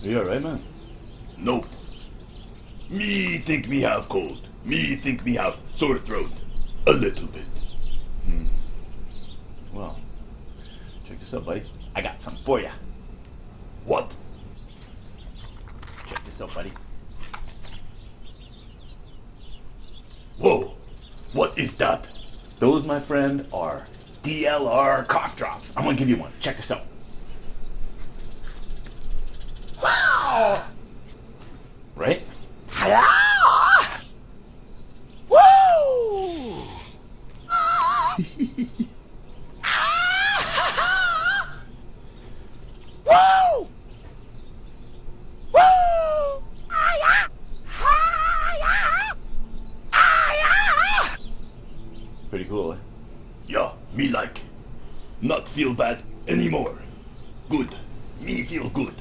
You alright, man? Nope. Me think me have cold. Me think me have sore throat. A little bit. Well, check this out, buddy. I got something for ya. What? Check this out, buddy. Whoa. What is that? Those, my friend, are DLR Cough Drops. I'm gonna give you one. Check this out. Wow! Right? Hello! Woo! Woo! Woo! Ah-ya! Ah-ya! Ah-ya! Pretty cool, eh? Yeah, me like. Not feel bad anymore. Good. Me feel good.